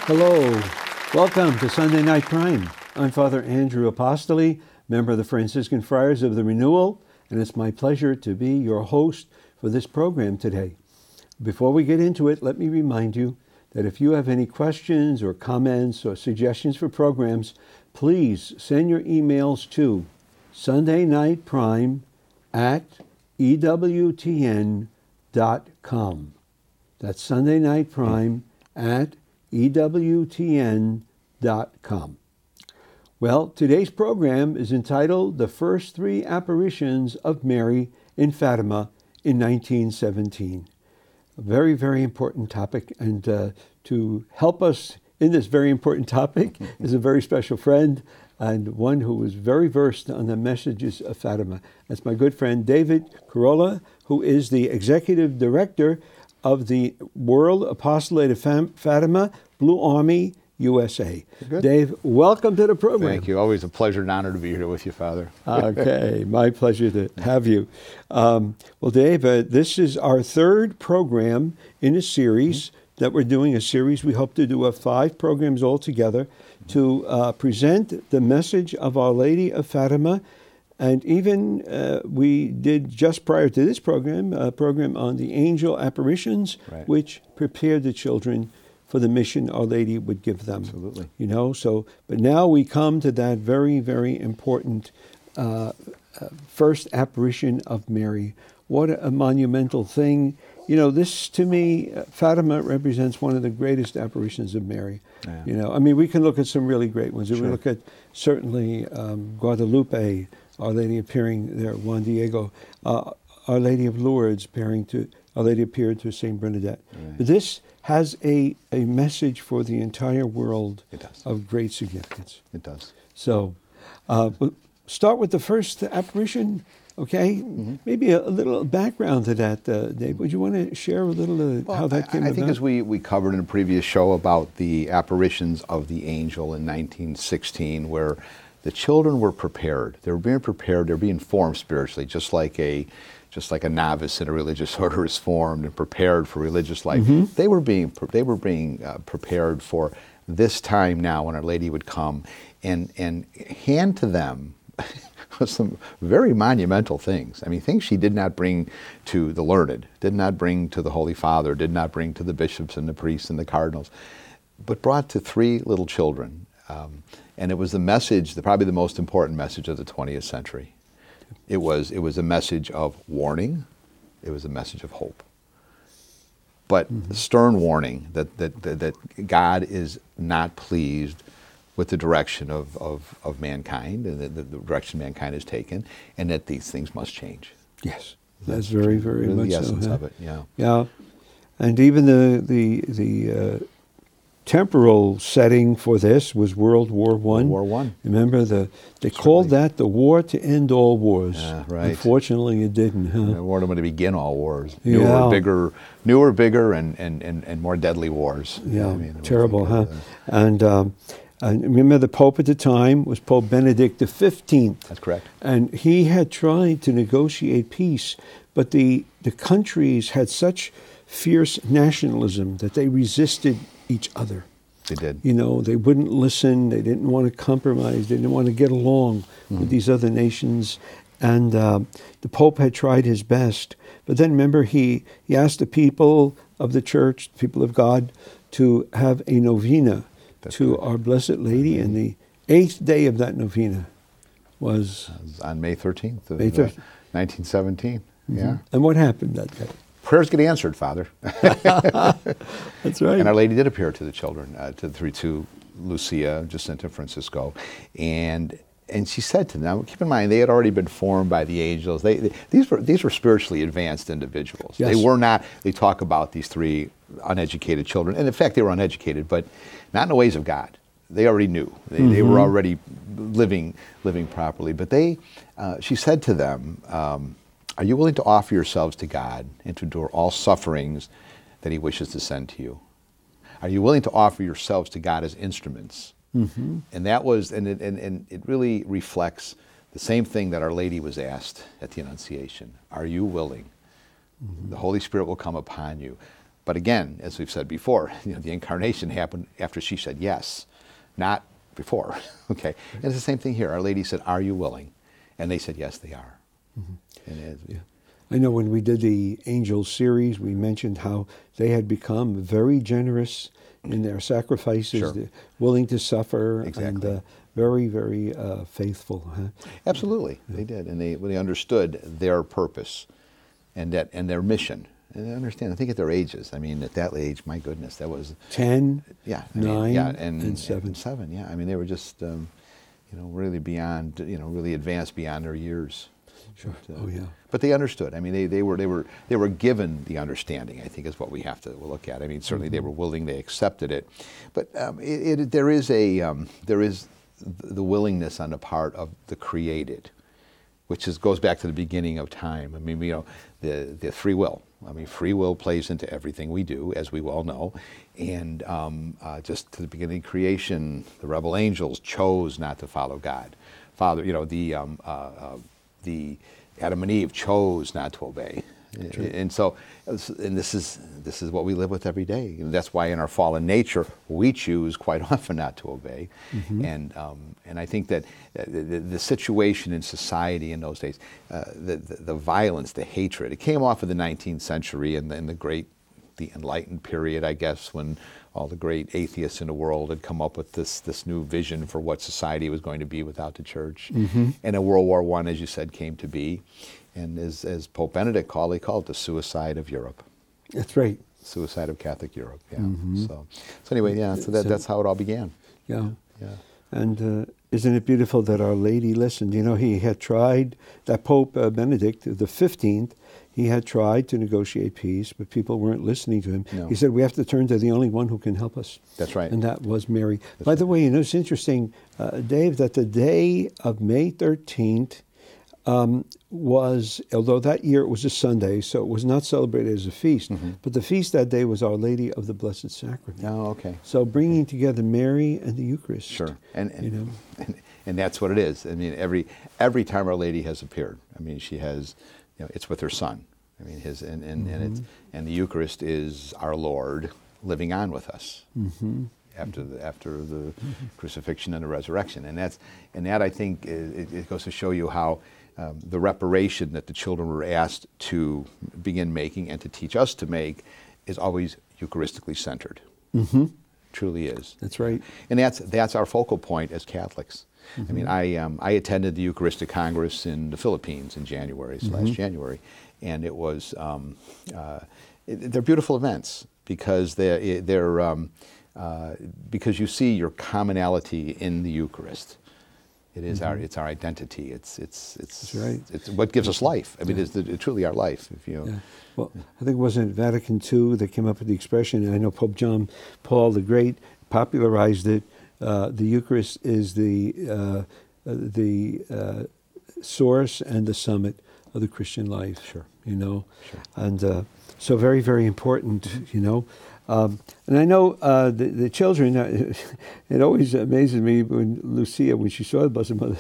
Hello, welcome to Sunday Night Prime. I'm Father Andrew Apostoli, member of the Franciscan Friars of the Renewal, and it's my pleasure to be your host for this program today. Before we get into it, let me remind you that if you have any questions or comments or suggestions for programs, please send your emails to sundaynightprime@ewtn.com. That's sundaynightprime@ewtn.com. Well, today's program is entitled The First Three Apparitions of Mary in Fatima in 1917. A very, very important topic, and to help us in this very important topic is a very special friend and one who is very versed on the messages of Fatima. That's my good friend David Carollo, who is the Executive Director of the World Apostolate of Fatima, Blue Army, USA. Good. Dave, welcome to the program. Thank you. Always a pleasure and honor to be here with you, Father. Okay, my pleasure to have you. Well, Dave, this is our third program in a series that we're doing. A series we hope to do 5 programs altogether to present the message of Our Lady of Fatima. And even we did, just prior to this program, a program on the angel apparitions, right, which prepared the children for the mission Our Lady would give them. Absolutely. You know, so, but now we come to that very, very important first apparition of Mary. What a monumental thing. You know, this, to me, Fatima represents one of the greatest apparitions of Mary. Yeah. You know, I mean, we can look at some really great ones. Sure. We look at, certainly, Guadalupe, Our Lady appearing there, Juan Diego, Our Lady of Lourdes Our Lady appeared to Saint Bernadette. Right. But this has a message for the entire world. It does. Of great significance. It does. So, we'll start with the first apparition, okay? Mm-hmm. Maybe a little background to that, Dave. Would you want to share a little how that came about? I think as we covered in a previous show about the apparitions of the angel in 1916, where the children were prepared. They were being prepared. They were being formed spiritually, just like a novice in a religious order is formed and prepared for religious life. Mm-hmm. They were being prepared for this time now when Our Lady would come and hand to them some very monumental things. I mean, things she did not bring to the learned, did not bring to the Holy Father, did not bring to the bishops and the priests and the cardinals, but brought to 3 little children. And it was the message, probably the most important message of the 20th century. It was a message of warning. It was a message of hope. But stern warning that God is not pleased with the direction of mankind and the direction mankind has taken, and that these things must change. Yes, that's very, very much the essence so. Of it. Yeah. Yeah, and even the temporal setting for this was World War I. World War I. Remember, they called that the war to end all wars. Yeah, right. Unfortunately, it didn't. Huh? The war to begin all wars. Yeah. Newer, bigger, and more deadly wars. Yeah, I mean, terrible, huh? And remember, the Pope at the time was Pope Benedict XV. That's correct. And he had tried to negotiate peace, but the countries had such fierce nationalism that they resisted each other. They did. You know, they wouldn't listen. They didn't want to compromise. They didn't want to get along with these other nations. And the Pope had tried his best. But then remember, he asked the people of the church, people of God, to have a novena to Our Blessed Lady. And the 8th day of that novena was on May 13th of 1917. Mm-hmm. Yeah. And what happened that day? Prayers get answered, Father. That's right. And Our Lady did appear to the children, to Lucia, Jacinta, Francisco, and she said to them. Now, keep in mind, they had already been formed by the angels. These were spiritually advanced individuals. Yes. They were not. They talk about these 3 uneducated children, and in fact, they were uneducated, but not in the ways of God. They already knew. They were already living properly. But she said to them, are you willing to offer yourselves to God and to endure all sufferings that He wishes to send to you? Are you willing to offer yourselves to God as instruments? Mm-hmm. And that was, and it really reflects the same thing that Our Lady was asked at the Annunciation. Are you willing? Mm-hmm. The Holy Spirit will come upon you. But again, as we've said before, the incarnation happened after she said yes, not before. Okay, and it's the same thing here. Our Lady said, "Are you willing?" And they said, "Yes, they are." And I know when we did the angel series, we mentioned how they had become very generous in their sacrifices, Sure. willing to suffer, Exactly. and very, very faithful. Huh? Absolutely, they did, and they understood their purpose and their mission. And I understand. I think at their ages. I mean, at that age, my goodness, that was 10, yeah, 9, and 7. And 7. Yeah, I mean, they were just really beyond, really advanced beyond their years. Sure. But, But they understood. I mean, they were given the understanding, I think, is what we have to look at. I mean, certainly they were willing, they accepted it, but there is the willingness on the part of the created, which goes back to the beginning of time. I mean, the free will. I mean, free will plays into everything we do, as we well know. And just to the beginning of creation, the rebel angels chose not to follow God. The Adam and Eve chose not to obey. True. And this is what we live with every day. And that's why in our fallen nature, we choose quite often not to obey. And I think that the situation in society in those days, the violence, the hatred, it came off of the 19th century and the Enlightened period, I guess, when all the great atheists in the world had come up with this new vision for what society was going to be without the church. And then World War I, as you said, came to be. And as Pope Benedict called it the suicide of Europe. That's right. Suicide of Catholic Europe, yeah. So anyway, yeah, so that's how it all began. Yeah. And isn't it beautiful that Our Lady listened? He had tried, that Pope Benedict the 15th, he had tried to negotiate peace, but people weren't listening to him. No. He said, we have to turn to the only one who can help us. That's right. And that was Mary. By the way, it's interesting, Dave, that the day of May 13th was, although that year it was a Sunday, so it was not celebrated as a feast, but the feast that day was Our Lady of the Blessed Sacrament. Oh, okay. So bringing together Mary and the Eucharist. Sure. And that's what it is. I mean, every time Our Lady has appeared, I mean, she has, it's with her Son. I mean, and the Eucharist is our Lord living on with us after the crucifixion and the resurrection, and that I think it goes to show you how the reparation that the children were asked to begin making and to teach us to make is always Eucharistically centered. Truly is. That's right. And that's our focal point as Catholics. I mean, I attended the Eucharistic Congress in the Philippines in January, last January, and it was they're beautiful events because because you see your commonality in the Eucharist. It is it's our identity. It's right. It's what gives us life. I mean, it's truly our life. Well, I think it wasn't Vatican II that came up with the expression, and I know Pope John Paul the Great popularized it. The Eucharist is the source and the summit of the Christian life. Sure. Sure. And so very, very important. And I know the children. It always amazes me when Lucia, when she saw the Blessed Mother,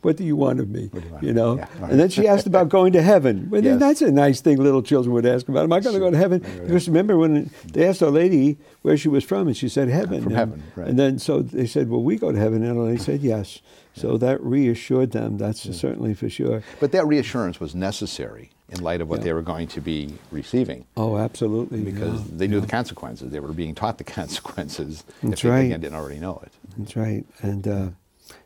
what do you want of me? Yeah, right. And then she asked about going to heaven. Well, yes. That's a nice thing little children would ask about. Am I going to go to heaven? Right. Because remember when they asked Our Lady where she was from, and she said heaven. From heaven, right. And then so they said, well, we go to heaven. And Our Lady said yes. So that reassured them. That's certainly for sure. But that reassurance was necessary in light of what they were going to be receiving. Oh, absolutely. Because they knew the consequences. They were being taught the consequences That's if they right. didn't already know it. That's right. And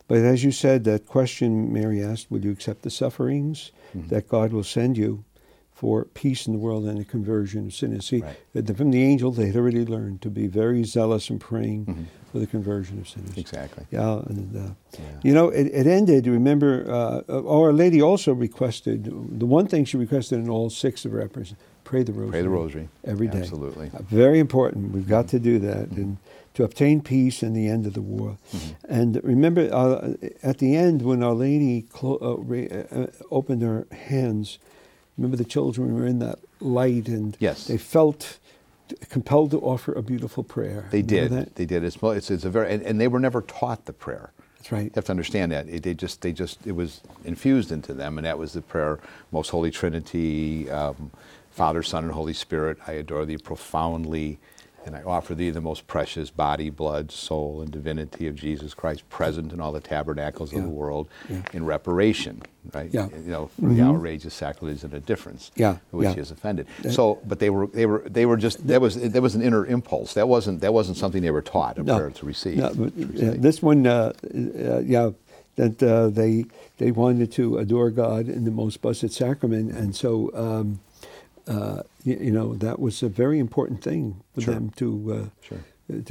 but as you said, that question Mary asked, will you accept the sufferings that God will send you for peace in the world and the conversion of sinners? See, from the angel, they had already learned to be very zealous in praying for the conversion of sinners. Exactly. Yeah, and it ended. Remember, Our Lady also requested, the one thing she requested in all 6 of her apparitions, pray the rosary. Pray the rosary. Every day. Absolutely. Very important. We've got to do that. And to obtain peace in the end of the war. And remember, at the end, when Our Lady opened her hands, remember the children were in that light, and they felt compelled to offer a beautiful prayer. They did. They did. It's a very, and they were never taught the prayer. That's right. You have to understand that it was infused into them, and that was the prayer: Most Holy Trinity, Father, Son, and Holy Spirit, I adore thee profoundly, and I offer thee the most precious body, blood, soul, and divinity of Jesus Christ, present in all the tabernacles of the world, in reparation, right? Yeah. You know, for the outrageous sacrilege and indifference, which he has offended. So, but they were just that was an inner impulse. That wasn't something they were taught a prayer to receive. No, but, this one, that they wanted to adore God in the most blessed sacrament, and so. You know, that was a very important thing for them to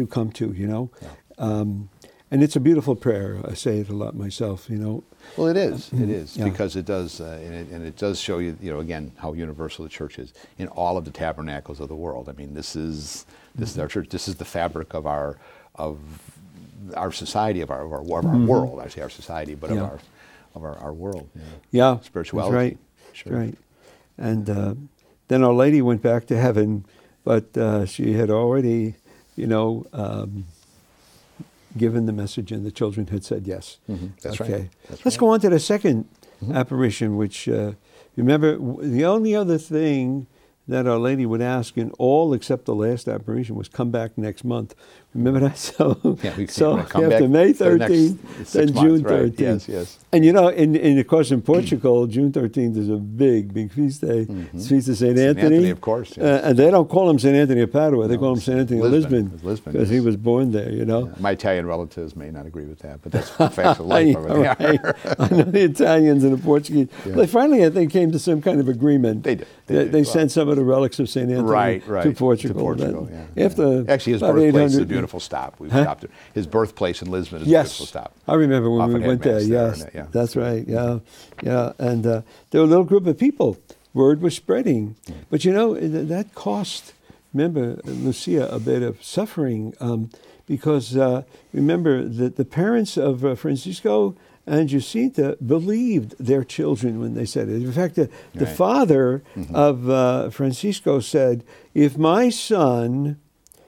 come to, you know. And it's a beautiful prayer. I say it a lot myself, you know. Well, it is. It is, because it does, and it does show you, you know, again, how universal the church is in all of the tabernacles of the world. I mean, this is our church. This is the fabric of our society, of our world. I say our society, but of our world. Yeah, spirituality. That's right. Sure. That's right. And then Our Lady went back to heaven, but she had already, you know, given the message, and the children had said yes. That's okay. right. Let's go on to the second apparition, which, remember, the only other thing that Our Lady would ask in all except the last apparition was come back next month. Remember that? So, after May 13th, then June 13th. Right. Yes. And you know, of course, in Portugal, June 13th is a big feast day. It's Feast of St. Anthony. Of course. Yes. And they don't call him St. Anthony of Padua. They call him St. Anthony of Lisbon. Because he was born there, you know. Yeah. My Italian relatives may not agree with that, but that's the facts of life over there. Right. I know the Italians and the Portuguese. Yeah. They finally, I think, came to some kind of agreement. They did. They sent some of the relics of St. Anthony to Portugal. Actually, his birthplace is a beautiful stop. We've stopped it. His birthplace in Lisbon is a beautiful stop. I remember when we went there. Yes, that's right. Yeah. And there were a little group of people. Word was spreading. But you know, that cost, remember, Lucia, a bit of suffering because remember that the parents of Francisco and Jacinta believed their children when they said it. In fact, the father of Francisco said, if my son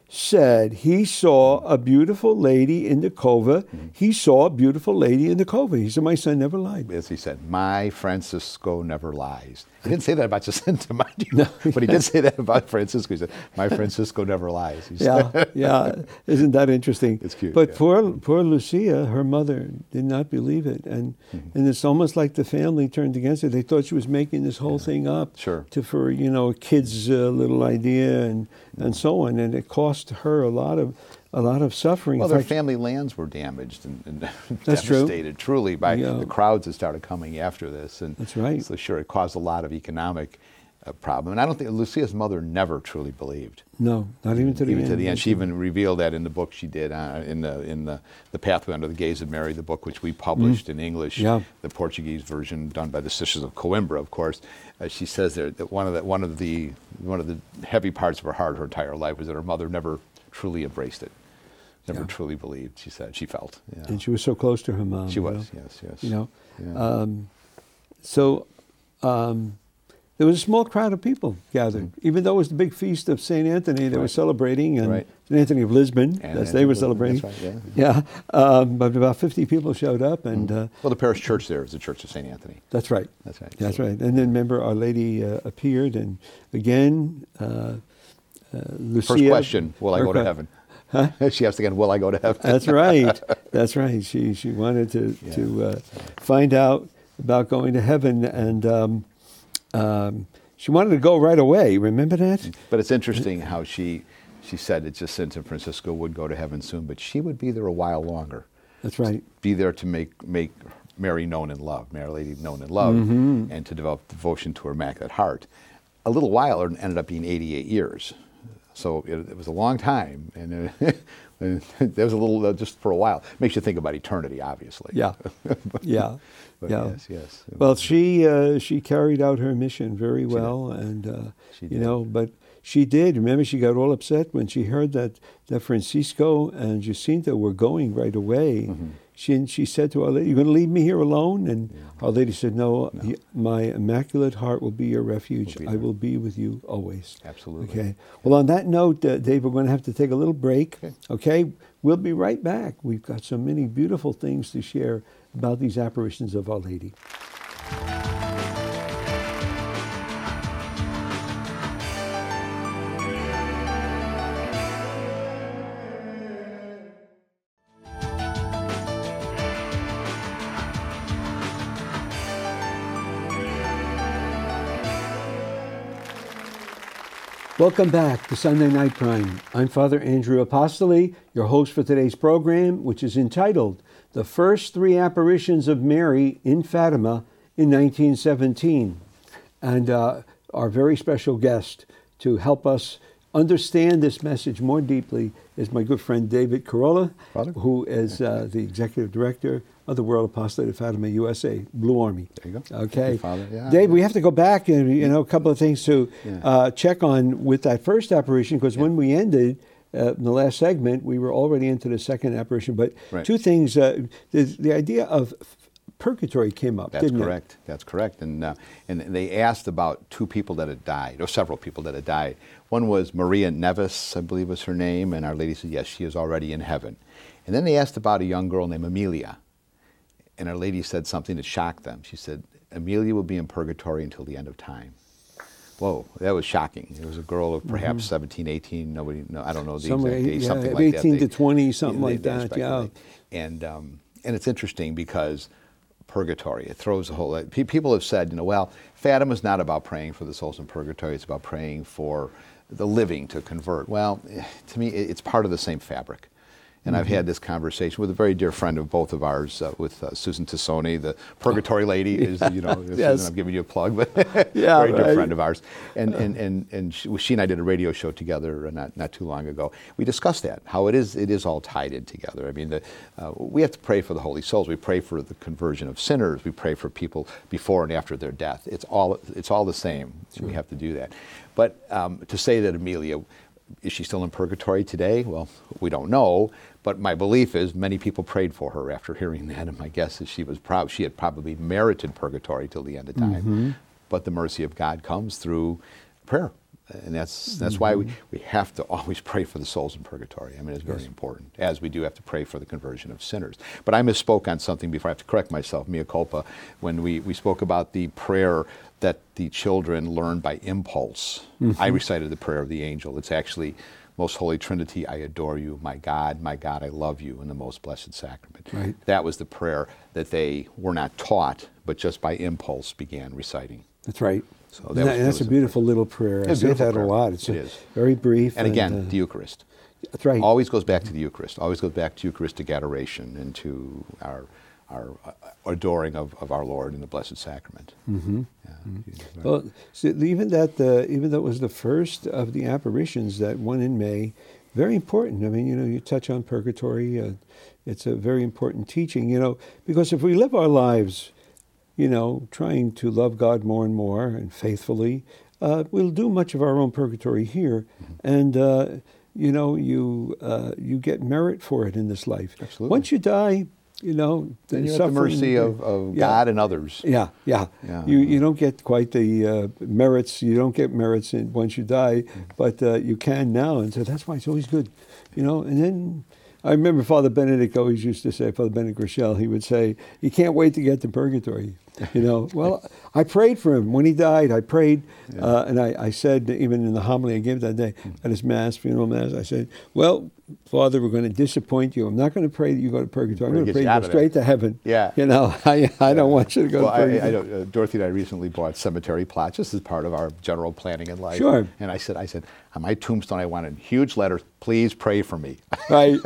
said he saw a beautiful lady in the cova, he saw a beautiful lady in the cova. He said, my son never lied. As he said, my Francisco never lies. He didn't say that about Jacinta, mind you. No, but he did say that about Francisco. He said, my Francisco never lies. Yeah. Isn't that interesting? It's cute. But poor Lucia, her mother, did not believe it. And it's almost like the family turned against her. They thought she was making this whole thing up for you know, a kid's little idea and so on. And it cost her a lot of suffering. Well, their family lands were damaged and devastated, truly, by the crowds that started coming after this. And that's right. So sure, it caused a lot of economic problem. And I don't think Lucia's mother never truly believed. No, not even to the end. Even to the end. She even revealed that in the book she did in the Pathway Under the Gaze of Mary, the book which we published in English, the Portuguese version done by the Sisters of Coimbra, of course. She says there that one of the heavy parts of her heart her entire life was that her mother never truly embraced it. Never truly believed, she said, she felt. Yeah. And she was so close to her mom. She was, yes. You know, there was a small crowd of people gathered. Even though it was the big feast of St. Anthony, they were celebrating, and St. Anthony of Lisbon, as they were celebrating. That's right, but about 50 people showed up. And well, the parish church there is the Church of St. Anthony. That's right. That's right. That's right. And then remember, Our Lady appeared, and again, Lucia. First question, will I go to heaven? Huh? She asked again, will I go to heaven? That's right. That's right. She wanted to find out about going to heaven, and she wanted to go right away. Remember that? But it's interesting how she said that Jacinta and Francisco would go to heaven soon, but she would be there a while longer. That's right. Be there to make Mary known in love, Mary Lady known in love, and to develop devotion to her Immaculate Heart. A little while ended up being 88 years. So it was a long time, and there was a little, just for a while. Makes you think about eternity, obviously. Yeah, but yes. Well, she carried out her mission very well, and you know, but she did. Remember, she got all upset when she heard that Francisco and Jacinta were going right away. She said to Our Lady, "You're going to leave me here alone?" And Our Lady said, "No, my Immaculate Heart will be your refuge. I will be with you always." Absolutely. Okay. Well, on that note, Dave, we're going to have to take a little break. Okay. We'll be right back. We've got so many beautiful things to share about these apparitions of Our Lady. Welcome back to Sunday Night Prime. I'm Father Andrew Apostoli, your host for today's program, which is entitled The First Three Apparitions of Mary in Fatima in 1917. And our very special guest to help us understand this message more deeply is my good friend David Carollo, who is the Executive Director of the World Apostolate of Fatima, USA, Blue Army. There you go. Okay. You, Father. Yeah, Dave, we have to go back and, a couple of things to check on with that first apparition, because when we ended in the last segment, we were already into the second apparition. But two things, the idea of purgatory came up, didn't it? That's correct. And they asked about two people that had died, or several people that had died. One was Maria Nevis, I believe was her name, and Our Lady said, yes, she is already in heaven. And then they asked about a young girl named Amelia. And Our Lady said something that shocked them. She said, Amelia will be in purgatory until the end of time. Whoa, that was shocking. It was a girl of perhaps 17, 18, I don't know the exact age, something like 18 that. 18 to 20, something like that, yeah. And it's interesting because purgatory, it throws a whole, people have said, well, Fatima's not about praying for the souls in purgatory, it's about praying for the living to convert. Well, to me, it's part of the same fabric. And I've had this conversation with a very dear friend of both of ours, with Susan Tassoni, the purgatory lady, is, Yes. I'm giving you a plug, but very dear friend of ours. And she and I did a radio show together not too long ago. We discussed that, how it is all tied in together. I mean, we have to pray for the holy souls. We pray for the conversion of sinners. We pray for people before and after their death. It's all the same. Sure. We have to do that. But to say that Amelia, is she still in purgatory today? Well, we don't know, but my belief is many people prayed for her after hearing that, and my guess is she had probably merited purgatory till the end of time. But the mercy of God comes through prayer, and that's why we have to always pray for the souls in purgatory. I mean, it's very important, as we do have to pray for the conversion of sinners. But I misspoke on something before. I have to correct myself, mea culpa, when we spoke about the prayer that the children learn by impulse. I recited the prayer of the angel. It's actually, Most Holy Trinity, I adore you. My God, I love you in the most blessed sacrament. Right. That was the prayer that they were not taught, but just by impulse began reciting. That's right. So that's a beautiful little prayer. I say that a lot. It is very brief. And again, the Eucharist. That's right. Always goes back to the Eucharist. Always goes back to Eucharistic adoration and to our adoring of our Lord in the Blessed Sacrament. Well, so even though it was the first of the apparitions, that one in May, very important. I mean, you touch on purgatory. It's a very important teaching, because if we live our lives, trying to love God more and more and faithfully, we'll do much of our own purgatory here, and you get merit for it in this life. Absolutely. Once you die, then you're at the mercy of God and others. Yeah. You don't get quite the merits. You don't get merits once you die, but you can now, and so that's why it's always good, And then I remember Father Benedict always used to say, Father Benedict Rochelle, he would say, he can't wait to get to purgatory. Well, I prayed for him when he died. I prayed, and I said, even in the homily I gave that day at his mass, funeral mass, I said, well, Father, we're going to disappoint you. I'm not going to pray that you go to purgatory. I'm going to pray you go straight to heaven. Yeah. I don't want you to go to purgatory. Dorothy and I recently bought cemetery plots. This is part of our general planning in life. Sure. And I said, on my tombstone, I wanted huge letters, please pray for me. Right.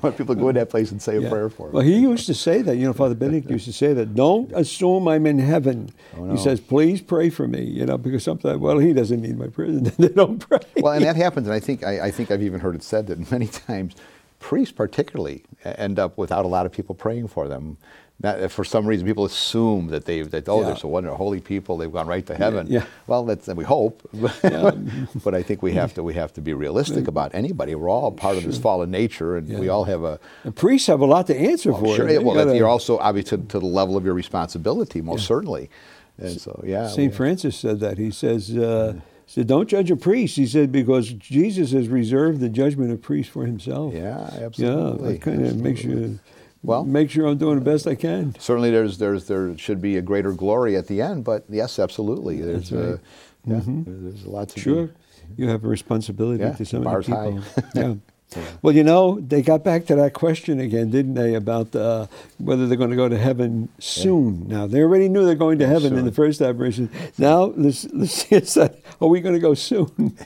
When people go in that place and say a prayer for me. Well, he used to say that, Father Benedict used to say that, don't assume I'm in heaven. Oh, no. He says, please pray for me, because sometimes, he doesn't need my prayer. They don't pray. Well, and that happens, and I think I've even heard it said that many times priests particularly end up without a lot of people praying for them. For some reason, people assume that they're so wonderful, holy people, they've gone right to heaven. Yeah. Well, we hope, but I think we have to be realistic about anybody. We're all part of this fallen nature, and we all have And priests have a lot to answer for. Sure, you're also obviously to the level of your responsibility, most certainly. And so, St. Francis said that. He says, don't judge a priest. He said, because Jesus has reserved the judgment of priests for himself. Yeah, absolutely. Yeah, that kind of makes you... make sure I'm doing the best I can. Certainly, there should be a greater glory at the end, but yes, absolutely. There's there's a lot to do. Sure, you have a responsibility to so many people. Well, you know, they got back to that question again, didn't they, about whether they're going to go to heaven soon. Now, they already knew they're going to heaven in the first apparition. Now, Lucia said, are we going to go soon?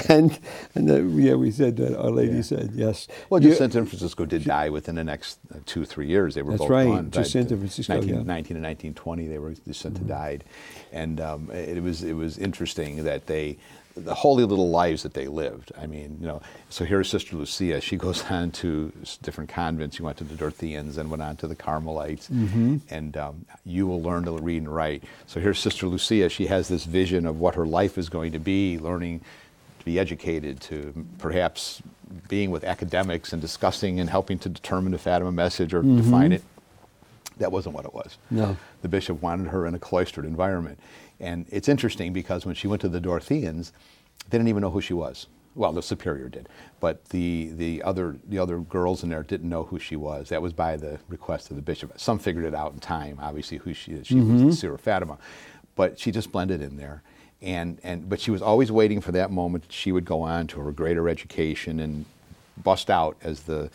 and we said that. Our Lady said, yes. Well, Jacinta and Francisco did die within the next 2-3 years. They were both gone. Jacinta and Francisco, 19 and 1920, Jacinta died. And it was interesting that the holy little lives that they lived. I mean, you know, so here's Sister Lucia. She goes on to different convents. She went to the Dorotheans and went on to the Carmelites. And you will learn to read and write. So here's Sister Lucia. She has this vision of what her life is going to be, learning to be educated, to perhaps being with academics and discussing and helping to determine the Fatima message or define it. That wasn't what it was. No. The bishop wanted her in a cloistered environment. And it's interesting because when she went to the Dorotheans, they didn't even know who she was. Well, the superior did, but the other girls in there didn't know who she was. That was by the request of the bishop. Some figured it out in time, obviously, who she is. She was the Seer of Fatima, but she just blended in there. But she was always waiting for that moment that she would go on to her greater education and bust out as the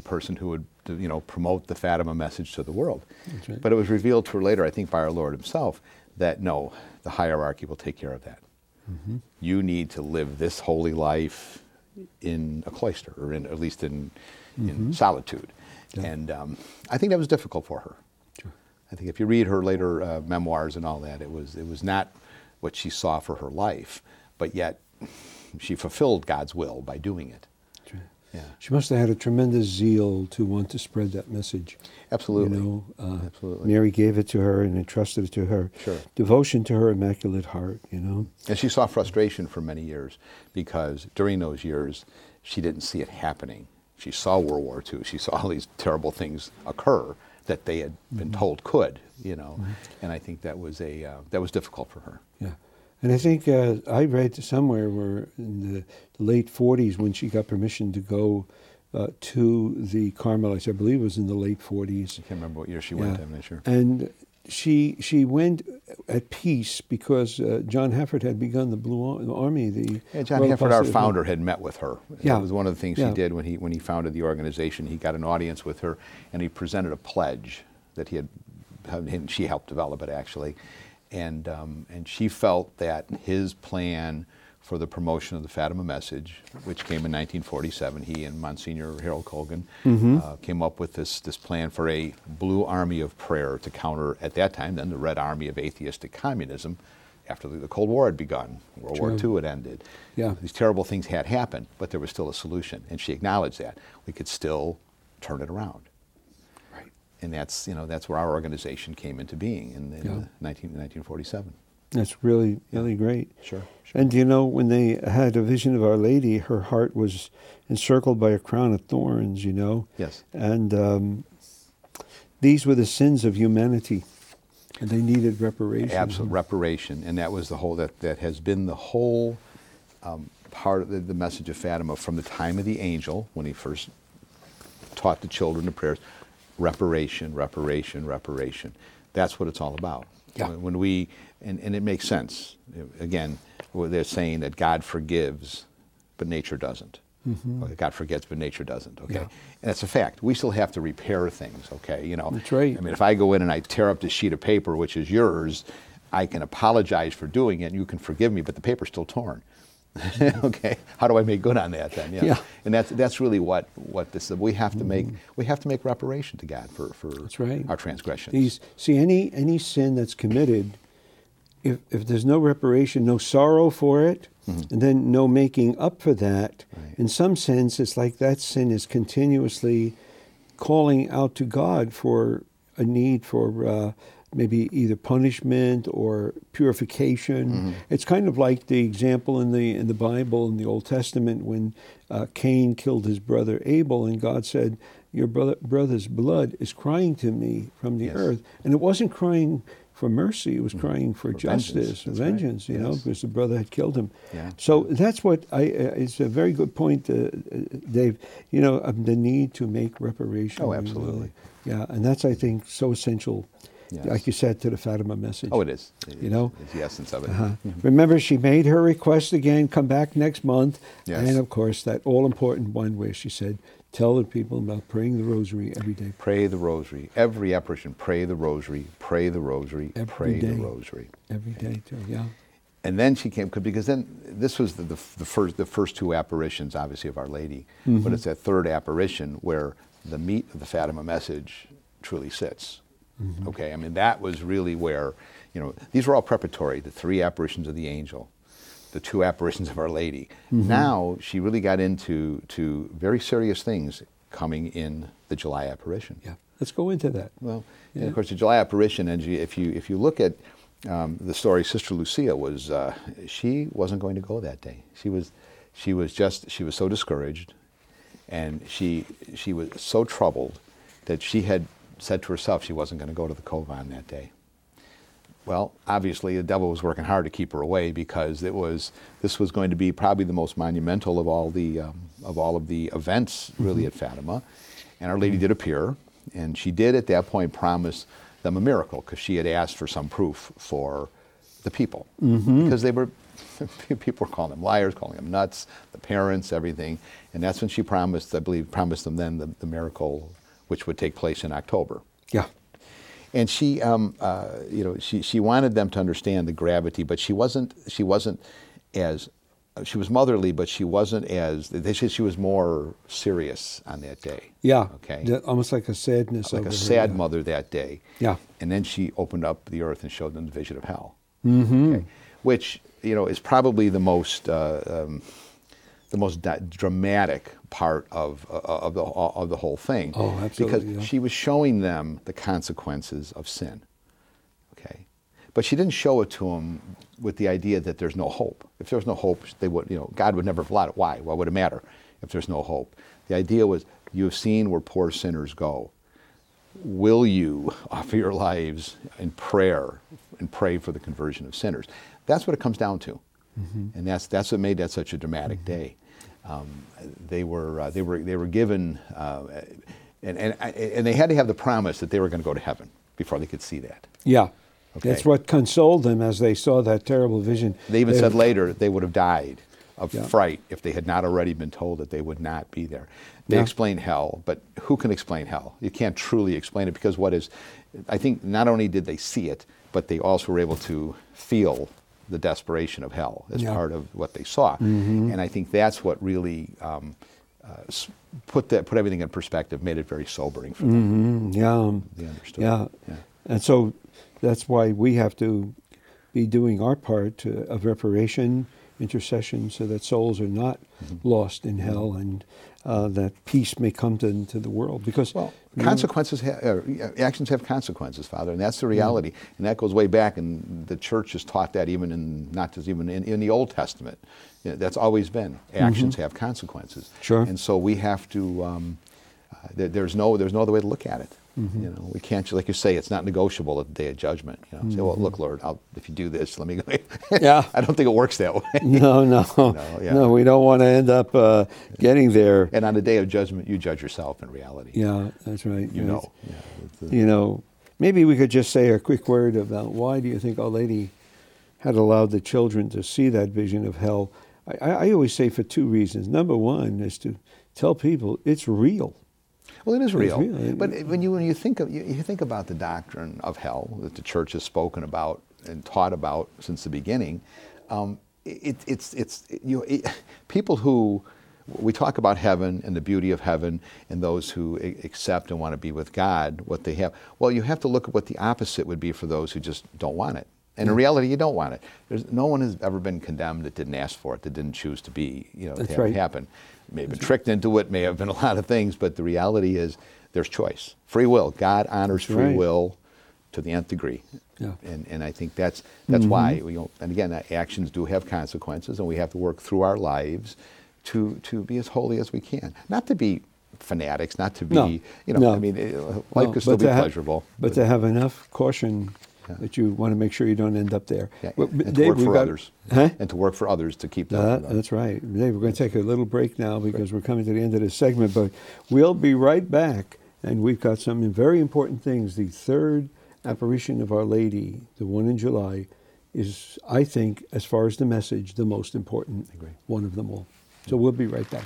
person who would, you know, promote the Fatima message to the world. That's right. But it was revealed to her later, I think, by our Lord Himself, that no, the hierarchy will take care of that. You need to live this holy life in a cloister, or at least in solitude. Yeah. And I think that was difficult for her. Sure. I think if you read her later memoirs and all that, it was not what she saw for her life, but yet she fulfilled God's will by doing it. Sure. Yeah. She must have had a tremendous zeal to want to spread that message. Absolutely. You know, absolutely. Mary gave it to her and entrusted it to her. Sure. Devotion to her Immaculate Heart, you know. And she saw frustration for many years because during those years, she didn't see it happening. She saw World War II. She saw all these terrible things occur that they had been told could, you know. And I think that was difficult for her. Yeah. And I think I read somewhere where in the late 40s when she got permission to go to the Carmelites, I believe it was in the late 40s. I can't remember what year she went, I'm not sure. And she went at peace because John Hefford had begun the Blue Army. John Hefford, our founder, had met with her. Yeah. That was one of the things he did when he founded the organization. He got an audience with her, and he presented a pledge that she helped develop it, actually. And she felt that his plan for the promotion of the Fatima message, which came in 1947, he and Monsignor Harold Colgan came up with this plan for a blue army of prayer to counter, at that time, then the red army of atheistic communism after the Cold War had begun. World War II had ended. Yeah. These terrible things had happened, but there was still a solution, and she acknowledged that. We could still turn it around. And that's where our organization came into being in 1947. That's really great. Sure. And you know, when they had a vision of Our Lady, her heart was encircled by a crown of thorns, you know. Yes. And these were the sins of humanity, and they needed reparation. Absolute reparation, and that was that has been the whole part of the message of Fatima from the time of the angel, when he first taught the children the prayers. Reparation, reparation, reparation. That's what it's all about. Yeah. When and it makes sense. Again, they're saying that God forgives, but nature doesn't. Or God forgets, but nature doesn't. Okay, and that's a fact. We still have to repair things. Okay, you know. That's right. I mean, if I go in and I tear up this sheet of paper, which is yours, I can apologize for doing it, and you can forgive me, but the paper's still torn. Okay, how do I make good on that then? Yeah. And that's really what this is. We have to make reparation to God for that's right. our transgressions. Any sin that's committed, if there's no reparation, no sorrow for it, and then no making up for that, in some sense, it's like that sin is continuously calling out to God for a need for maybe either punishment or purification. It's kind of like the example in the Bible, in the Old Testament, when Cain killed his brother Abel, and God said, your brother's blood is crying to me from the earth. And it wasn't crying for mercy, it was crying for justice, vengeance, you know, because the brother had killed him. Yeah. So that's what it's a very good point, Dave, you know, the need to make reparation. Oh, absolutely. Yeah, and that's, I think, so essential. Yes. like you said, to the Fatima message. Oh, it is. You know? It's the essence of it. Remember, she made her request again, come back next month. Yes. And, of course, that all-important one where she said, tell the people about praying the rosary every day. Pray the rosary. Every apparition, pray the rosary, pray the rosary, pray the rosary. Every day, too, yeah. And then she came, because then this was the first two apparitions, obviously, of Our Lady. But it's that third apparition where the meat of the Fatima message truly sits. Okay, I mean, that was really where, these were all preparatory, the 3 apparitions of the angel, the 2 apparitions of Our Lady. Now she really got into very serious things coming in the July apparition. Yeah, let's go into that. Well, and of course, the July apparition, and if you look at the story, Sister Lucia was she wasn't going to go that day. She was so discouraged, and she was so troubled that she had said to herself she wasn't going to go to the Kovan that day. Well, obviously the devil was working hard to keep her away, because this was going to be probably the most monumental of all of the events really at Fatima, and Our Lady did appear, and she did at that point promise them a miracle, because she had asked for some proof for the people, because people were calling them liars, calling them nuts, the parents, everything, and that's when she promised, I believe, them then the miracle, which would take place in October. Yeah. And she, she wanted them to understand the gravity, but she was motherly, but she wasn't as, they said she was more serious on that day. Yeah. Okay. Almost like a sadness. Like a sad mother that day. Yeah. And then she opened up the earth and showed them the vision of hell. Okay. Which, is probably the most dramatic part of the whole thing. Oh, absolutely. Because she was showing them the consequences of sin. Okay. But she didn't show it to them with the idea that there's no hope. If there was no hope, they would, God would never have allowed it. Why? Why would it matter if there's no hope? The idea was, you have seen where poor sinners go. Will you offer your lives in prayer and pray for the conversion of sinners? That's what it comes down to, and that's what made that such a dramatic day. They were given, and they had to have the promise that they were going to go to heaven before they could see that. Yeah. Okay. That's what consoled them as they saw that terrible vision. They even said later they would have died of fright if they had not already been told that they would not be there. They explained hell, but who can explain hell? You can't truly explain it, because I think not only did they see it, but they also were able to feel the desperation of hell as part of what they saw. And I think that's what really put everything in perspective, made it very sobering for them. Yeah. They understood. Yeah. And so that's why we have to be doing our part of reparation, intercession, so that souls are not lost in hell, and that peace may come to the world. Because consequences, actions have consequences, Father, and that's the reality. And that goes way back, and the Church has taught that even not just even in the Old Testament. That's always been. Actions have consequences. Sure. And so we have to. There's no other way to look at it. We can't, like you say, it's not negotiable at the day of judgment. Say, well, look, Lord, if you do this, let me go. Yeah. I don't think it works that way. No, we don't want to end up getting there. And on the day of judgment, you judge yourself in reality. Yeah, that's right. Yeah, maybe we could just say a quick word about why do you think Our Lady had allowed the children to see that vision of hell? I always say for 2 reasons. Number one is to tell people it's real. Well, it is real. But when you think about the doctrine of hell that the Church has spoken about and taught about since the beginning, people who, we talk about heaven and the beauty of heaven and those who accept and want to be with God, what they have. Well, you have to look at what the opposite would be for those who just don't want it. And in reality, you don't want it. No one has ever been condemned that didn't ask for it, that didn't choose to be, to have it happen. May have been tricked into it, may have been a lot of things, but the reality is there's choice. Free will. God honors free will to the nth degree. Yeah. And I think that's why, and again, actions do have consequences, and we have to work through our lives to be as holy as we can. Not to be fanatics, not to be, life could still be pleasurable. But to have enough caution that you want to make sure you don't end up there. Yeah, and to work for others. And to work for others to keep them. That's right. Dave, we're going to take a little break now because we're coming to the end of this segment, but we'll be right back, and we've got some very important things. The third apparition of Our Lady, the one in July, is, I think, as far as the message, the most important one of them all. So we'll be right back.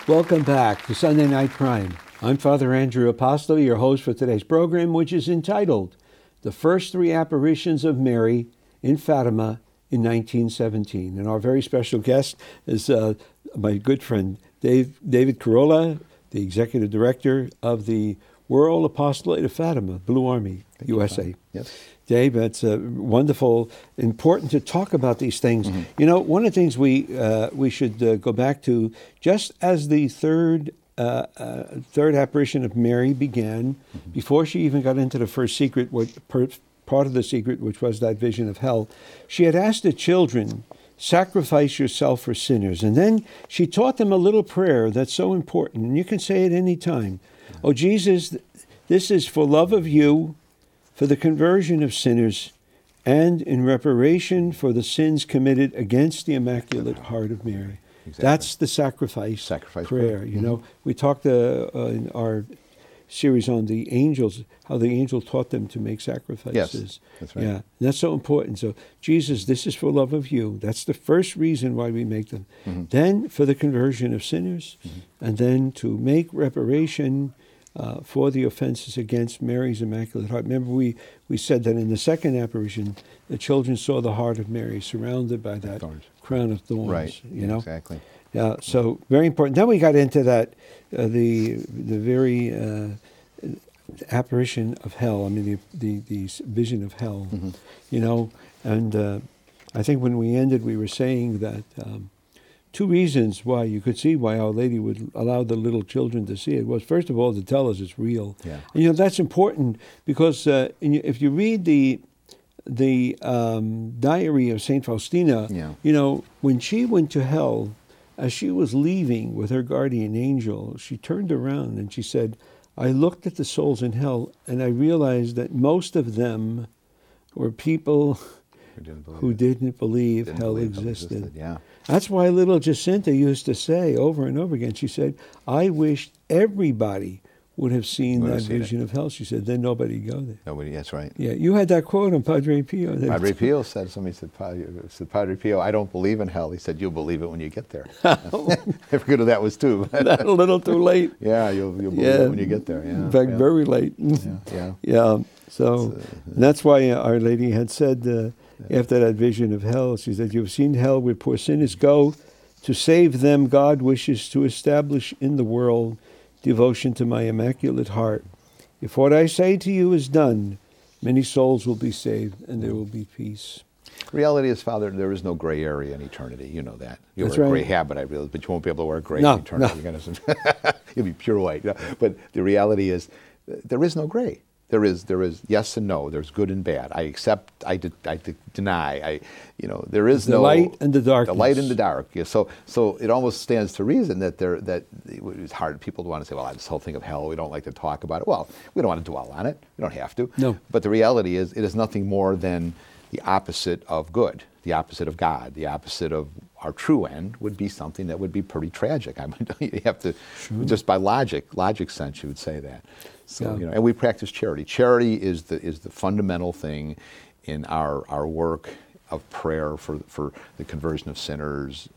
Welcome back to Sunday Night Prime. I'm Father Andrew Apostoli, your host for today's program, which is entitled The First Three Apparitions of Mary in Fatima in 1917. And our very special guest is my good friend David Carollo, the Executive Director of the World Apostolate of Fatima, Blue Army, USA. Yes. Dave, it's wonderful, important to talk about these things. Mm-hmm. You know, one of the things we should go back to, just as the third apparition of Mary began, before she even got into the first secret, part of the secret, which was that vision of hell, she had asked the children, sacrifice yourself for sinners. And then she taught them a little prayer that's so important, and you can say it any time. Oh, Jesus, this is for love of you, for the conversion of sinners, and in reparation for the sins committed against the Immaculate Heart of Mary. Exactly. That's the sacrifice prayer. You know, we talked in our series on the angels, how the angel taught them to make sacrifices. Yes, that's right. Yeah, and that's so important. So, Jesus, this is for love of you. That's the first reason why we make them. Mm-hmm. Then for the conversion of sinners, and then to make reparation for the offenses against Mary's Immaculate Heart. Remember, we said that in the second apparition, the children saw the heart of Mary surrounded by that crown of thorns. Right. You know? Exactly. Yeah. So very important. Then we got into that the very apparition of hell. I mean, the vision of hell. Mm-hmm. You know, and I think when we ended, we were saying that. Two reasons why you could see why Our Lady would allow the little children to see it was, first of all, to tell us it's real. Yeah. And, you know, that's important because if you read the diary of St. Faustina, you know, when she went to hell, as she was leaving with her guardian angel, she turned around and she said, I looked at the souls in hell and I realized that most of them were people who didn't believe hell existed. Yeah. That's why little Jacinta used to say over and over again, she said, I wish everybody would have seen that vision of hell. She said, then nobody go there. Nobody, that's right. Yeah, you had that quote on Padre Pio. Padre Pio said, somebody said, Padre Pio, I don't believe in hell. He said, you'll believe it when you get there. I forget who that was too. That a little too late. Yeah, you'll believe it when you get there. Yeah, in fact, very late. Yeah. So that's why Our Lady had said, after that vision of hell, she said, you've seen hell where poor sinners go. To save them, God wishes to establish in the world devotion to my Immaculate Heart. If what I say to you is done, many souls will be saved and there will be peace. Reality is, Father, there is no gray area in eternity. You know that. You'll That's wear a right. gray habit, I realize, but you won't be able to wear gray in eternity. No. You'll be pure white. But the reality is, there is no gray. There is yes and no. There's good and bad. I accept. I deny. There is the light and the darkness. The light and the dark. Yeah, so it almost stands to reason that it's hard. People want to say, well, this whole thing of hell, we don't like to talk about it. Well, we don't want to dwell on it. We don't have to. No. But the reality is, it is nothing more than the opposite of good, the opposite of God, the opposite of our true end would be something that would be pretty tragic. I mean, you have to, just by logic sense, you would say that. So, and we practice charity. Charity is the fundamental thing in our work of prayer for the conversion of sinners,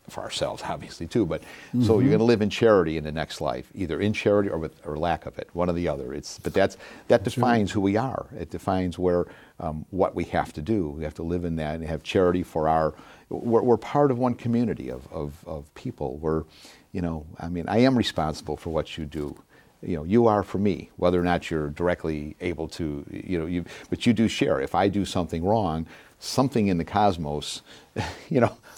for ourselves, obviously, too. But so you're going to live in charity in the next life, either in charity or lack of it, one or the other. That defines who we are. It defines what we have to do. We have to live in that and have charity for we're part of one community of people. I am responsible for what you do. You are for me, whether or not you're directly able to, but you do share. If I do something wrong, something in the cosmos,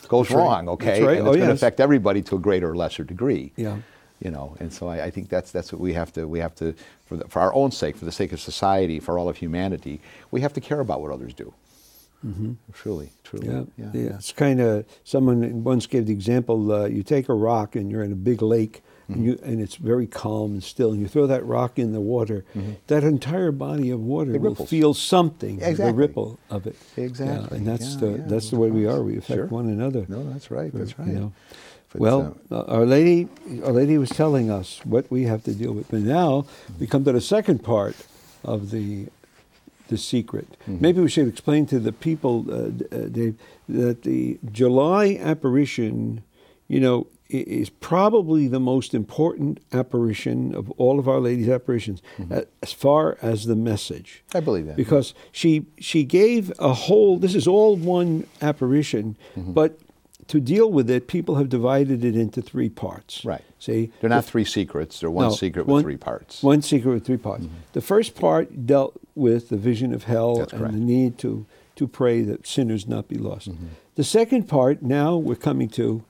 goes wrong, okay? Right. And it's going to affect everybody to a greater or lesser degree. Yeah. And so I think that's what we have to for our own sake, for the sake of society, for all of humanity, we have to care about what others do. Mm-hmm. Truly. Yeah. It's kind of, someone once gave the example, you take a rock and you're in a big lake and it's very calm and still, and you throw that rock in the water, that entire body of water will feel something, the ripple of it. Exactly. Yeah, and that's the way we are. We affect one another. No, that's right. That's right. You know. Well, Our Lady was telling us what we have to deal with. But now we come to the second part of the secret. Maybe we should explain to the people, Dave, that the July apparition, is probably the most important apparition of all of Our Lady's apparitions, as far as the message. I believe that. Because she gave a whole, this is all one apparition, but to deal with it, people have divided it into 3 parts. Right. See, they're not 3 secrets. They're one secret with 3 parts. One secret with 3 parts. The first part dealt with the vision of hell and the need to pray that sinners not be lost. The second part, now we're coming to,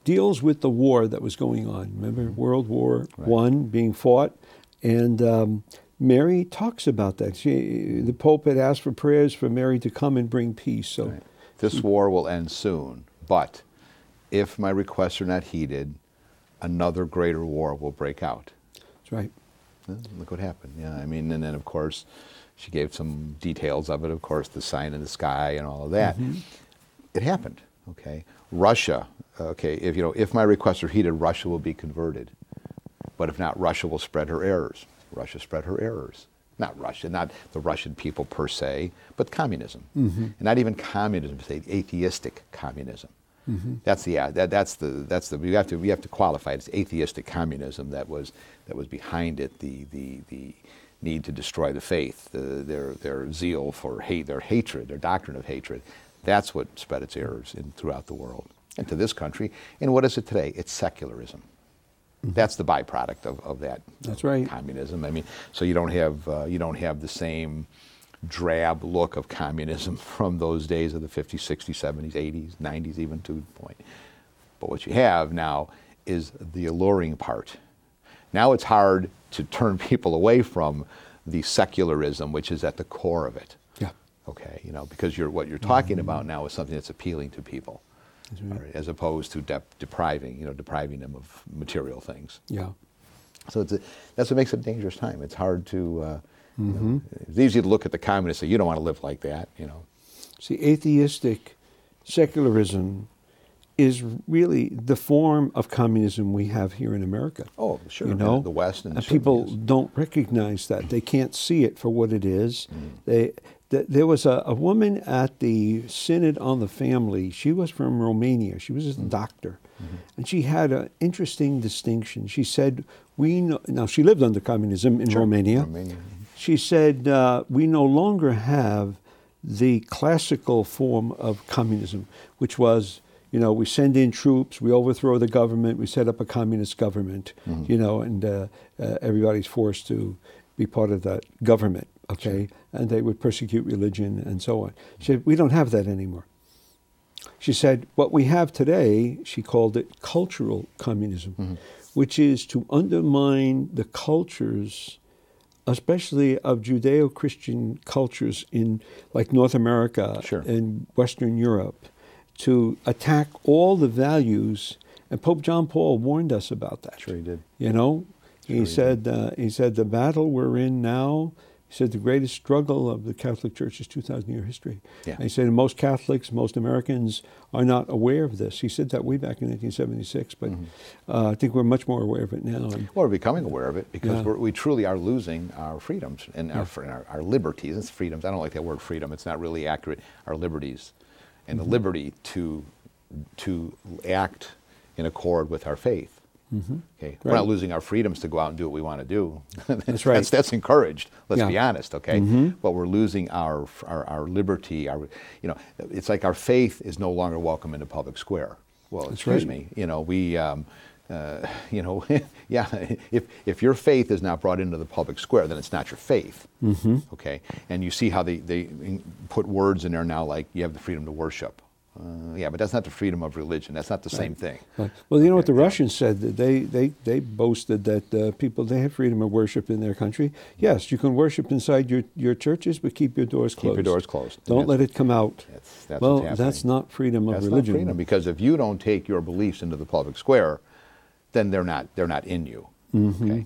deals with the war that was going on. Remember, World War I being fought, and Mary talks about that. The Pope had asked for prayers for Mary to come and bring peace. So this war will end soon. But if my requests are not heeded, another greater war will break out. That's right. Look what happened. Yeah, I mean, and then of course, she gave some details of it. Of course, the sign in the sky and all of that. It happened. Okay, Russia. Okay, if my requests are heeded, Russia will be converted. But if not, Russia will spread her errors. Russia spread her errors. Not Russia, not the Russian people per se, but communism, and not even communism, say atheistic communism. That's the we have to qualify it. It's atheistic communism that was behind it. The need to destroy the faith, their zeal for hate, their hatred, their doctrine of hatred. That's what spread its errors throughout the world and to this country. And what is it today? It's secularism. That's the byproduct of that. That's right. Communism. I mean, so you don't have the same drab look of communism from those days of the 50s, 60s, 70s, 80s, 90s, even to a point. But what you have now is the alluring part. Now it's hard to turn people away from the secularism, which is at the core of it. Yeah. Okay, because what you're talking about now is something that's appealing to people. Right. As opposed to depriving them of material things. Yeah. So that's what makes it a dangerous time. It's hard to. It's easy to look at the communists and say you don't want to live like that. See, atheistic secularism is really the form of communism we have here in America. Oh, sure. The West and people don't recognize that. They can't see it for what it is. There was a woman at the Synod on the Family. She was from Romania. She was a doctor. And she had an interesting distinction. She said, now she lived under communism in Romania. She said, we no longer have the classical form of communism, which was, we send in troops, we overthrow the government, we set up a communist government, and everybody's forced to be part of that government. Okay, and they would persecute religion and so on. She said, we don't have that anymore. She said, what we have today, she called it cultural communism, which is to undermine the cultures, especially of Judeo-Christian cultures in like North America and Western Europe, to attack all the values. And Pope John Paul warned us about that. Sure he did. He said the battle we're in now, he said the greatest struggle of the Catholic Church is 2,000-year history. Yeah. And he said most Catholics, most Americans are not aware of this. He said that way back in 1976, but I think we're much more aware of it now. Well, we're becoming aware of it because we truly are losing our freedoms and our liberties. It's freedoms. I don't like that word freedom. It's not really accurate. Our liberties and the liberty to act in accord with our faith. Okay, we're not losing our freedoms to go out and do what we want to do. That's right. That's encouraged. Let's be honest. Okay, but we're losing our liberty. It's like our faith is no longer welcome in the public square. Well, excuse me. If your faith is not brought into the public square, then it's not your faith. Okay, and you see how they put words in there now, like you have the freedom to worship. But that's not the freedom of religion. That's not the same thing. Right. Well, you know what the Russians said? They boasted that people, they have freedom of worship in their country. Yes, you can worship inside your churches, but keep your doors closed. Keep your doors closed. Don't let it come out. That's that's not freedom of religion. That's not freedom, because if you don't take your beliefs into the public square, then they're not in you. Mm-hmm. Okay,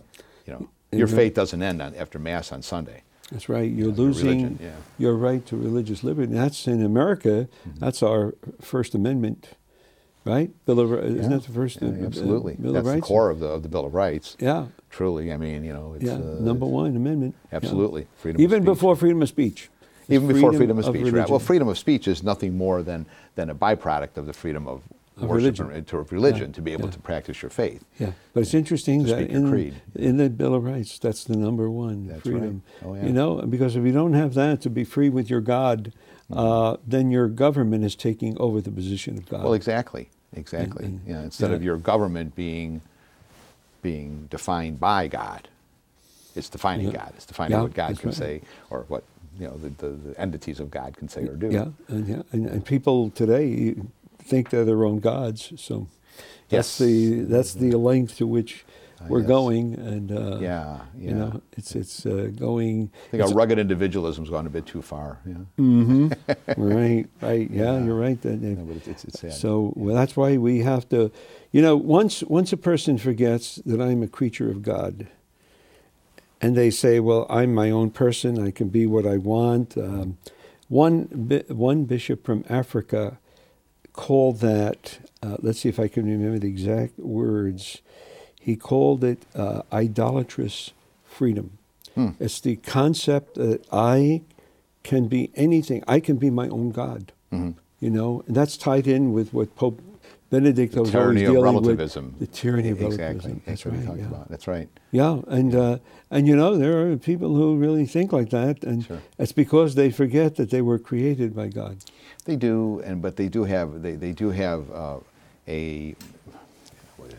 your faith doesn't end after Mass on Sunday. That's right. You're losing your right to religious liberty. And that's in America. That's our First Amendment, right? Bill of Rights. Isn't that the first? Absolutely. Bill that's of Rights? The core of the Bill of Rights. Yeah. Truly, I mean, it's number one amendment. Absolutely, freedom. Even before freedom of speech. Even before freedom of speech, right? Well, freedom of speech is nothing more than a byproduct of the freedom of worship religion to be able to practice your faith. Yeah, but it's interesting that in the Bill of Rights, that's the number one, that's freedom. Right. Oh, yeah. Because if you don't have that to be free with your God, then your government is taking over the position of God. Well, exactly. Instead of your government being defined by God, it's defining God. It's defining what God can say or what the entities of God can say or do. Yeah, and people today think they're their own gods. So that's the length to which we're going, and it's going. I think our rugged individualism's gone a bit too far. Yeah. Mm-hmm. right. Yeah, you're right. But it's sad. So that's why we have to, once a person forgets that I'm a creature of God, and they say, well, I'm my own person, I can be what I want. One bishop from Africa called that, let's see if I can remember the exact words, he called it idolatrous freedom. It's the concept that I can be anything. I can be my own God. And that's tied in with what Pope Benedict was always dealing with. The tyranny of relativism. That's what he talked about. That's right. Yeah, and there are people who really think like that, and it's because they forget that they were created by God. They do, but they do have a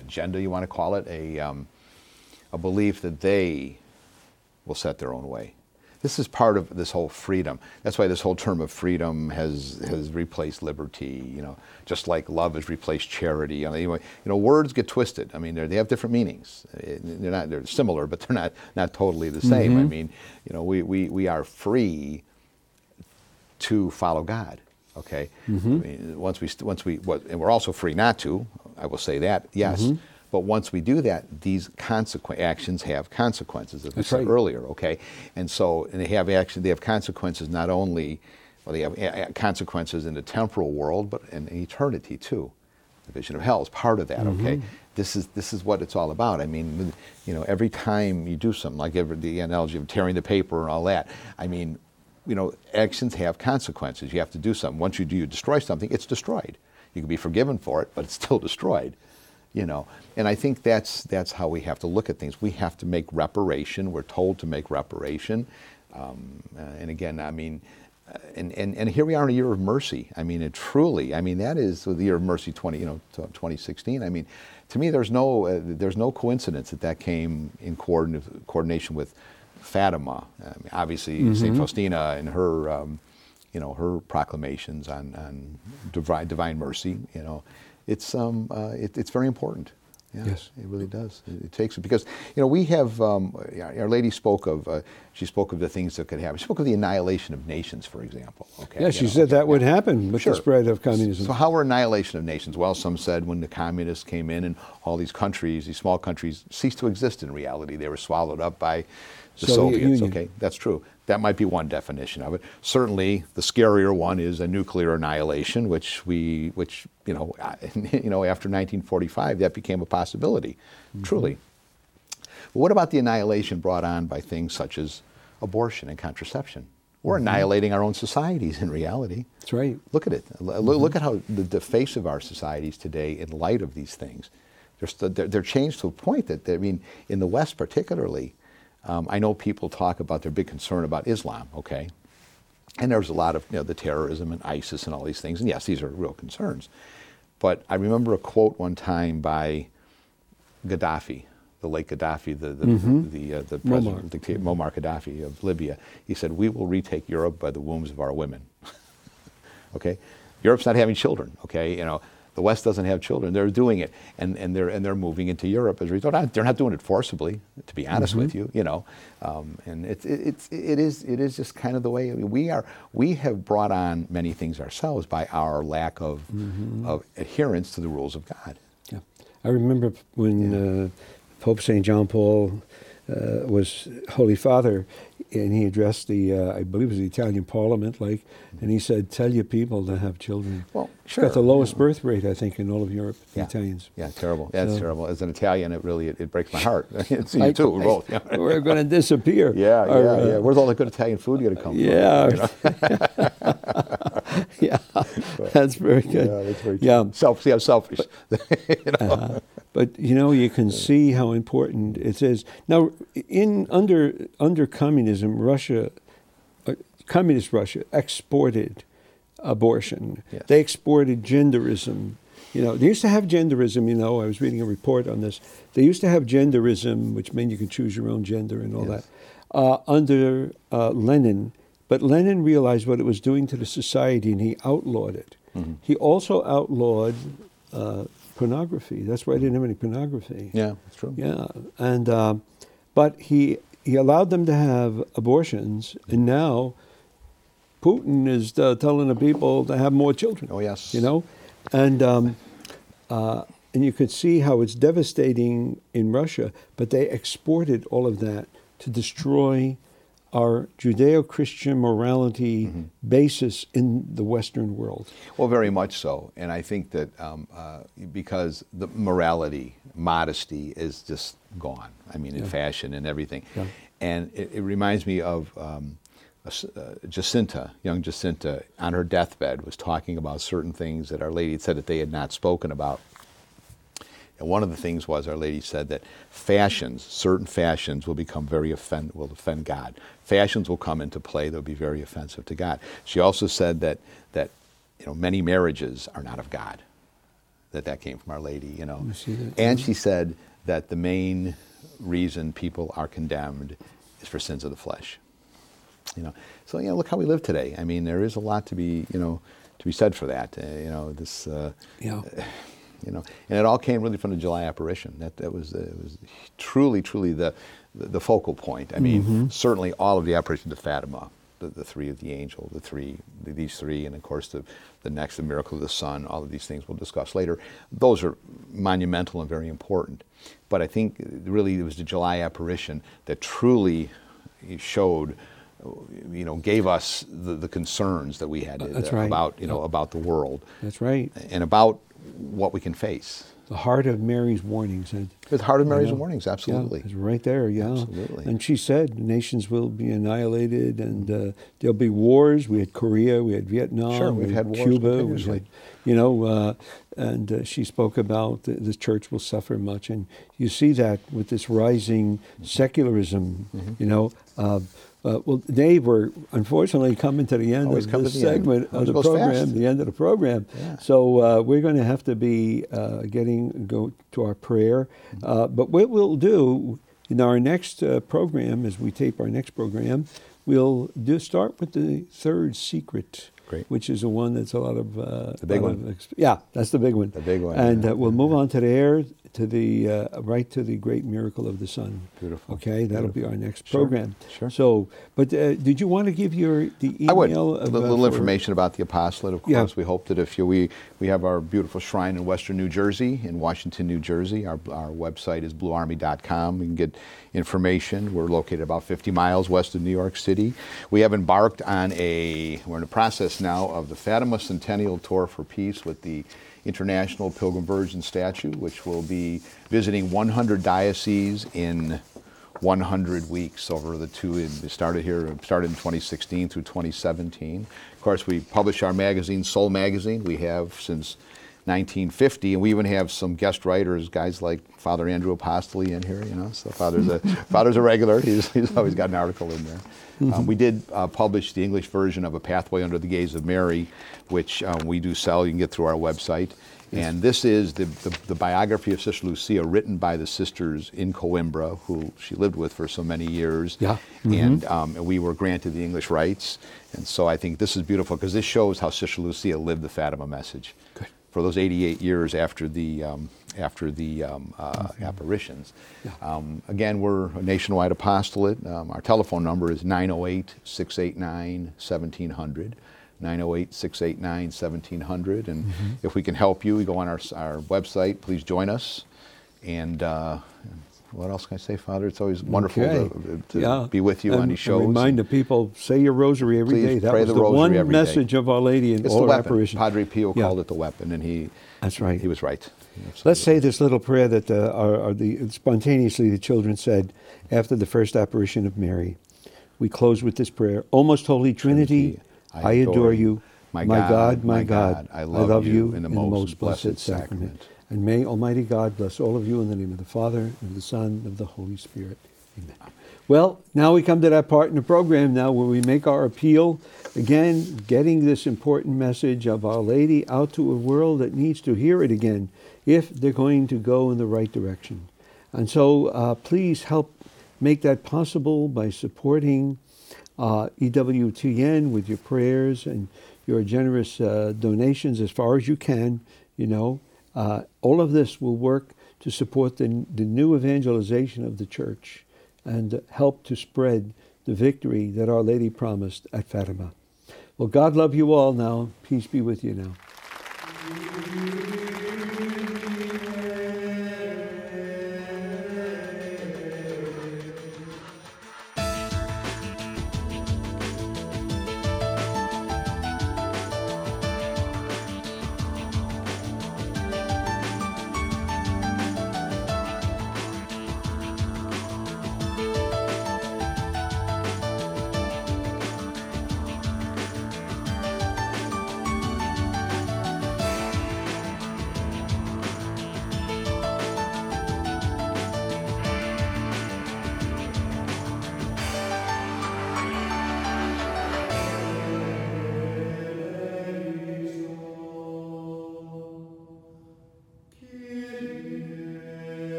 agenda, you want to call it, a belief that they will set their own way. This is part of this whole freedom. That's why this whole term of freedom has replaced liberty. Just like love has replaced charity. Words get twisted. I mean, they have different meanings. They're similar, but they're not totally the same. Mm-hmm. I mean, we are free to follow God. Okay. Mm-hmm. I mean, and we're also free not to. I will say that. Yes. Mm-hmm. But once we do that, these actions have consequences, as we said earlier, okay? And they have consequences not only, they have consequences in the temporal world, but in eternity too. The vision of hell is part of that, okay? This is what it's all about. I mean, every time you do something, like the analogy of tearing the paper and all that, I mean, actions have consequences. You have to do something. Once you destroy something, it's destroyed. You can be forgiven for it, but it's still destroyed. And I think that's how we have to look at things. We have to make reparation. We're told to make reparation. And again, I mean, and here we are in a year of mercy. I mean, that is the year of mercy 2016. I mean, to me, there's no coincidence that came in coordination with Fatima. I mean, obviously, St. Faustina and her, her proclamations on divine mercy, it's very important. Yeah, yes, it really does. It takes it because we have Our Lady spoke of the things that could happen. She spoke of the annihilation of nations, for example. Okay. Yeah, she said that would happen with the spread of communism. So how were annihilation of nations? Well, some said when the communists came in and all these countries, these small countries, ceased to exist in reality. They were swallowed up by the Soviets. Union. Okay, that's true. That might be one definition of it. Certainly, the scarier one is a nuclear annihilation, which after 1945, that became a possibility, truly. But what about the annihilation brought on by things such as abortion and contraception? We're annihilating our own societies in reality. That's right. Look at it. Look at how the face of our societies today, in light of these things, they're changed to a point that in the West particularly. I know people talk about their big concern about Islam, okay? And there's a lot of the terrorism and ISIS and all these things. And yes, these are real concerns. But I remember a quote one time by Gaddafi, the late Gaddafi, the president, dictator Muammar Gaddafi of Libya. He said, "We will retake Europe by the wombs of our women." Okay? Europe's not having children, okay? The West doesn't have children. They're doing it, and they're moving into Europe as a result. They're not doing it forcibly, to be honest with you. And it is just kind of the way we are. We have brought on many things ourselves by our lack of adherence to the rules of God. Yeah, I remember when Pope St. John Paul was Holy Father, and he addressed I believe it was the Italian Parliament, and he said, "Tell your people to have children." Well, sure. It's got the lowest birth rate, I think, in all of Europe. The Italians. Yeah, terrible. That's terrible. As an Italian, it breaks my heart. It's you too. We're both. We're going to disappear. Yeah. Where's all the good Italian food going to come from? Yeah. Yeah, that's very good. Yeah, that's very true. See how selfish. But you can see how important it is. Now, under communism, communist Russia exported abortion. Yes. They exported genderism. They used to have genderism. I was reading a report on this. They used to have genderism, which meant you could choose your own gender and all that. Under Lenin. But Lenin realized what it was doing to the society, and he outlawed it. Mm-hmm. He also outlawed pornography. That's why I didn't have any pornography. Yeah, that's true. Yeah, and but he allowed them to have abortions, and now Putin is telling the people to have more children. Oh yes, and you could see how it's devastating in Russia. But they exported all of that to destroy our Judeo-Christian morality basis in the Western world. Well, very much so. And I think that because the morality, modesty is just gone. I mean, in fashion and everything. Yeah. And it reminds me of Jacinta, young Jacinta, on her deathbed was talking about certain things that Our Lady had said that they had not spoken about. And one of the things was Our Lady said that certain fashions will become will offend God. Fashions will come into play, they'll be very offensive to God. She also said that many marriages are not of God. That came from Our Lady, And she said that the main reason people are condemned is for sins of the flesh. So look how we live today. I mean, there is a lot to be said for that. And it all came really from the July apparition. That was truly the focal point. I mean, certainly all of the apparitions of Fatima, the three of the angel, these three, and of course the next, the miracle of the sun. All of these things we'll discuss later. Those are monumental and very important. But I think really it was the July apparition that truly showed, gave us the concerns that we had about the world. That's right. And about what we can face. The heart of Mary's warnings. The heart of Mary's warnings, absolutely. Yeah, it's right there, Absolutely. And she said nations will be annihilated and there'll be wars. We had Korea, we had Vietnam, sure, we've had wars Cuba, and she spoke about the church will suffer much. And you see that with this rising secularism, well, Dave, we're unfortunately coming to the end of this segment of the program, the end of the program. Yeah. So we're going to have to be go to our prayer. But what we'll do in our next program, as we tape our next program, we'll start with the third secret. Great. Which is the one that's a lot of... the big one. That's the big one. The big one. And we'll move on to the air, to the great miracle of the sun. Beautiful. Okay, that'll be our next program. Sure. So, but did you want to give the email? I would. A little information about the apostolate, of course. Yeah. We hope that if we have our beautiful shrine in Western New Jersey, in Washington, New Jersey. Our website is bluearmy.com. You can get information. We're located about 50 miles west of New York City. We have embarked on we're in the process now of the Fatima Centennial Tour for Peace with the International Pilgrim Virgin Statue, which will be visiting 100 dioceses in 100 weeks over the two. It started in 2016 through 2017. Of course, we publish our magazine, Soul Magazine. We have since 1950, and we even have some guest writers, guys like Father Andrew Apostoli in here. So Father's a regular. He's always got an article in there. We did publish the English version of A Pathway Under the Gaze of Mary, which we do sell. You can get through our website. Yes. And this is the biography of Sister Lucia, written by the sisters in Coimbra, who she lived with for so many years. Yeah. And we were granted the English rights. And so I think this is beautiful because this shows how Sister Lucia lived the Fatima message. Good. For those 88 years after the apparitions. Yeah. Again, we're a nationwide apostolate. Our telephone number is 908-689-1700. 908-689-1700. And if we can help you, we go on our website. Please join us. And what else can I say, Father? It's always wonderful to Yeah. be with you on these shows. And remind the people, say your rosary every Please day. That pray was the the rosary one every day. message of Our Lady in It's all the our weapon. apparitions. Padre Pio Yeah. called it the weapon, and That's right. he was right. Let's say this little prayer that spontaneously the children said after the first apparition of Mary. We close with this prayer. O most Holy Trinity, I adore you. My God, my God, I love you in the most blessed sacrament. And may Almighty God bless all of you in the name of the Father, and of the Son, and of the Holy Spirit. Amen. Well, now we come to that part in the program now where we make our appeal. Again, getting this important message of Our Lady out to a world that needs to hear it again if they're going to go in the right direction. And so please help make that possible by supporting EWTN with your prayers and your generous donations as far as you can. All of this will work to support the new evangelization of the church and help to spread the victory that Our Lady promised at Fatima. Well, God love you all now. Peace be with you now.